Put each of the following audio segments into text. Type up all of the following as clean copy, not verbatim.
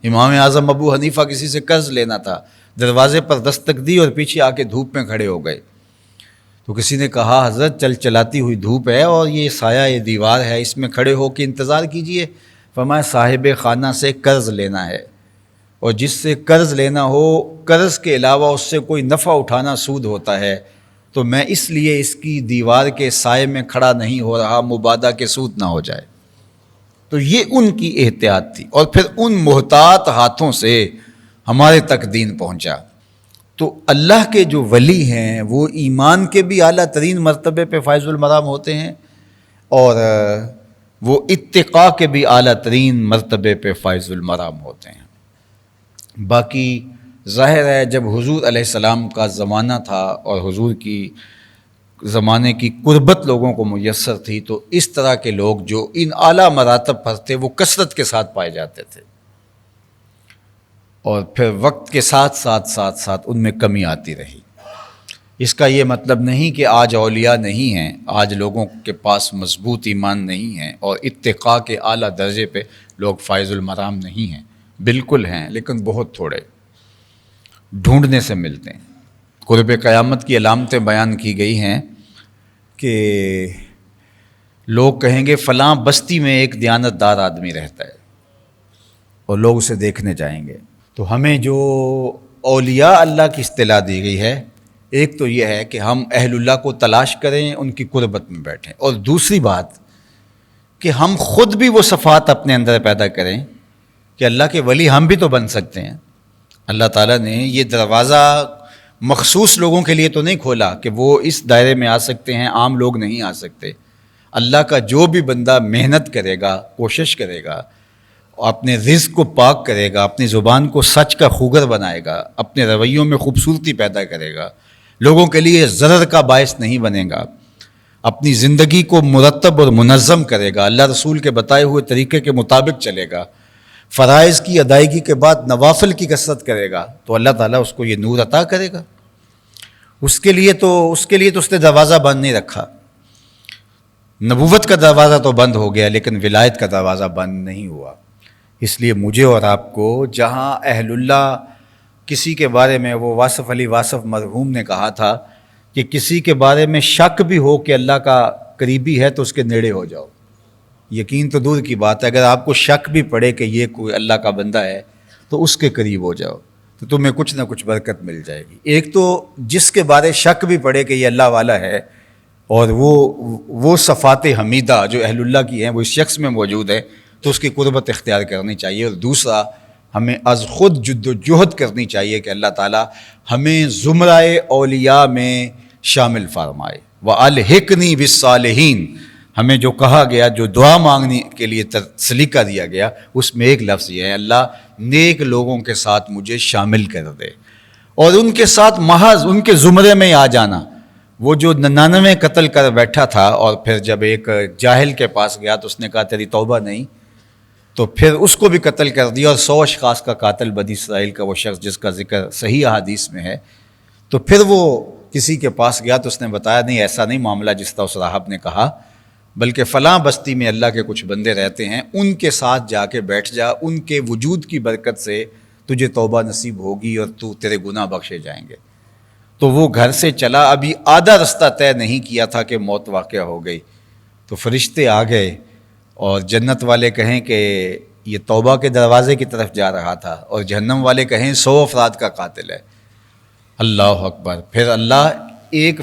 امام اعظم ابو حنیفہ کسی سے قرض لینا تھا، دروازے پر دستک دی اور پیچھے آ کے دھوپ میں کھڑے ہو گئے، تو کسی نے کہا حضرت چلاتی ہوئی دھوپ ہے اور یہ سایہ یہ دیوار ہے، اس میں کھڑے ہو کے انتظار کیجئے۔ فرمایا صاحب خانہ سے قرض لینا ہے، اور جس سے قرض لینا ہو قرض کے علاوہ اس سے کوئی نفع اٹھانا سود ہوتا ہے، تو میں اس لیے اس کی دیوار کے سائے میں کھڑا نہیں ہو رہا مبادا کے سود نہ ہو جائے۔ تو یہ ان کی احتیاط تھی، اور پھر ان محتاط ہاتھوں سے ہمارے تک دین پہنچا۔ تو اللہ کے جو ولی ہیں وہ ایمان کے بھی اعلیٰ ترین مرتبے پہ فائز المرام ہوتے ہیں، اور وہ اتقاء کے بھی اعلیٰ ترین مرتبے پہ فائز المرام ہوتے ہیں۔ باقی ظاہر ہے جب حضور علیہ السلام کا زمانہ تھا اور حضور کی زمانے کی قربت لوگوں کو میسر تھی، تو اس طرح کے لوگ جو ان اعلیٰ مراتب پر تھے وہ کثرت کے ساتھ پائے جاتے تھے، اور پھر وقت کے ساتھ ساتھ ان میں کمی آتی رہی۔ اس کا یہ مطلب نہیں کہ آج اولیاء نہیں ہیں، آج لوگوں کے پاس مضبوط ایمان نہیں ہے اور اتقاء کے اعلیٰ درجے پہ لوگ فائز المرام نہیں ہیں، بالکل ہیں، لیکن بہت تھوڑے، ڈھونڈنے سے ملتے ہیں۔ قرب قیامت کی علامتیں بیان کی گئی ہیں کہ لوگ کہیں گے فلاں بستی میں ایک دیانت دار آدمی رہتا ہے، اور لوگ اسے دیکھنے جائیں گے۔ تو ہمیں جو اولیاء اللہ کی اصطلاح دی گئی ہے، ایک تو یہ ہے کہ ہم اہل اللہ کو تلاش کریں، ان کی قربت میں بیٹھیں، اور دوسری بات کہ ہم خود بھی وہ صفات اپنے اندر پیدا کریں کہ اللہ کے ولی ہم بھی تو بن سکتے ہیں۔ اللہ تعالیٰ نے یہ دروازہ مخصوص لوگوں کے لیے تو نہیں کھولا کہ وہ اس دائرے میں آ سکتے ہیں، عام لوگ نہیں آ سکتے۔ اللہ کا جو بھی بندہ محنت کرے گا، کوشش کرے گا، اپنے رزق کو پاک کرے گا، اپنی زبان کو سچ کا خوگر بنائے گا، اپنے رویوں میں خوبصورتی پیدا کرے گا، لوگوں کے لیے ضرر کا باعث نہیں بنے گا، اپنی زندگی کو مرتب اور منظم کرے گا، اللہ رسول کے بتائے ہوئے طریقے کے مطابق چلے گا، فرائض کی ادائیگی کے بعد نوافل کی کثرت کرے گا، تو اللہ تعالیٰ اس کو یہ نور عطا کرے گا۔ اس کے لیے تو اس نے دروازہ بند نہیں رکھا۔ نبوت کا دروازہ تو بند ہو گیا، لیکن ولایت کا دروازہ بند نہیں ہوا۔ اس لیے مجھے اور آپ کو جہاں اہل اللہ کسی کے بارے میں، وہ واصف علی واصف مرحوم نے کہا تھا کہ کسی کے بارے میں شک بھی ہو کہ اللہ کا قریبی ہے تو اس کے نیڑے ہو جاؤ۔ یقین تو دور کی بات ہے، اگر آپ کو شک بھی پڑے کہ یہ کوئی اللہ کا بندہ ہے تو اس کے قریب ہو جاؤ، تو تمہیں کچھ نہ کچھ برکت مل جائے گی۔ ایک تو جس کے بارے شک بھی پڑے کہ یہ اللہ والا ہے، اور وہ صفات حمیدہ جو اہل اللہ کی ہیں وہ اس شخص میں موجود ہے، تو اس کی قربت اختیار کرنی چاہیے۔ اور دوسرا، ہمیں از خود جد و جہد کرنی چاہیے کہ اللہ تعالیٰ ہمیں زمرۂ اولیاء میں شامل فرمائے۔ وَأَلْحِقْنِي بِالصَّالِحِينَ، ہمیں جو کہا گیا، جو دعا مانگنے کے لیے سلیقہ دیا گیا، اس میں ایک لفظ یہ ہے، اللہ نیک لوگوں کے ساتھ مجھے شامل کر دے، اور ان کے ساتھ محض ان کے زمرے میں آ جانا۔ وہ جو 99 قتل کر بیٹھا تھا، اور پھر جب ایک جاہل کے پاس گیا تو اس نے کہا تیری توبہ نہیں، تو پھر اس کو بھی قتل کر دیا، اور 100 اشخاص کا قاتل بنی اسرائیل کا وہ شخص جس کا ذکر صحیح احادیث میں ہے، تو پھر وہ کسی کے پاس گیا تو اس نے بتایا نہیں ایسا نہیں معاملہ جس طرح اس راہب نے کہا، بلکہ فلاں بستی میں اللہ کے کچھ بندے رہتے ہیں، ان کے ساتھ جا کے بیٹھ جا، ان کے وجود کی برکت سے تجھے توبہ نصیب ہوگی اور تیرے گناہ بخشے جائیں گے۔ تو وہ گھر سے چلا، ابھی آدھا رستہ طے نہیں کیا تھا کہ موت واقع ہو گئی، تو فرشتے آ گئے، اور جنت والے کہیں کہ یہ توبہ کے دروازے کی طرف جا رہا تھا، اور جہنم والے کہیں 100 افراد کا قاتل ہے۔ اللہ اکبر۔ پھر اللہ ایک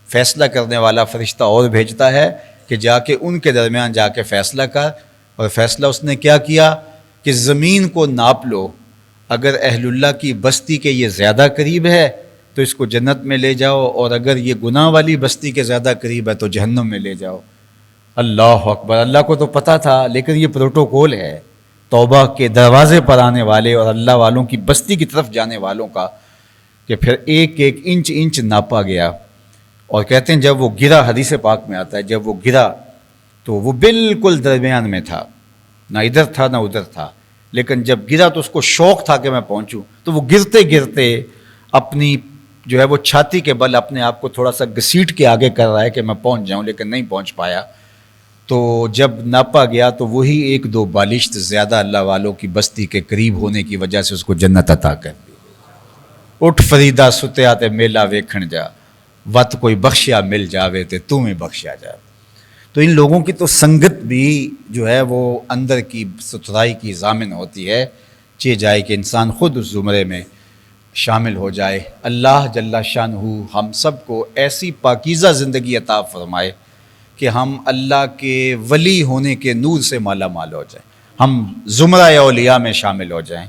فیصلہ کرنے والا فرشتہ اور بھیجتا ہے کہ جا کے ان کے درمیان جا کے فیصلہ کر، اور فیصلہ اس نے کیا کیا کہ زمین کو ناپ لو، اگر اہل اللہ کی بستی کے یہ زیادہ قریب ہے تو اس کو جنت میں لے جاؤ، اور اگر یہ گناہ والی بستی کے زیادہ قریب ہے تو جہنم میں لے جاؤ۔ اللہ اکبر۔ اللہ کو تو پتہ تھا، لیکن یہ پروٹوکول ہے توبہ کے دروازے پر آنے والے اور اللہ والوں کی بستی کی طرف جانے والوں کا، کہ پھر ایک ایک انچ ناپا گیا، اور کہتے ہیں جب وہ گرا، حدیث پاک میں آتا ہے جب وہ گرا تو وہ بالکل درمیان میں تھا، نہ ادھر تھا نہ ادھر تھا، لیکن جب گرا تو اس کو شوق تھا کہ میں پہنچوں، تو وہ گرتے گرتے اپنی جو ہے وہ چھاتی کے بل اپنے آپ کو تھوڑا سا گھسیٹ کے آگے کر رہا ہے کہ میں پہنچ جاؤں، لیکن نہیں پہنچ پایا۔ تو جب ناپا گیا تو وہی ایک دو بالشت زیادہ اللہ والوں کی بستی کے قریب ہونے کی وجہ سے اس کو جنت عطا کر دی۔ اٹھ فریدا ستیا تے میلا ویکھن جا، وت کوئی بخشیا مل جاوے تے تمہیں بخشیا جا۔ تو ان لوگوں کی تو سنگت بھی جو ہے وہ اندر کی ستھرائی کی ضامن ہوتی ہے، چاہے جائے کہ انسان خود اس زمرے میں شامل ہو جائے۔ اللہ جل شانہ ہم سب کو ایسی پاکیزہ زندگی عطا فرمائے کہ ہم اللہ کے ولی ہونے کے نور سے مالا مال ہو جائیں، ہم زمرہ اولیاء میں شامل ہو جائیں۔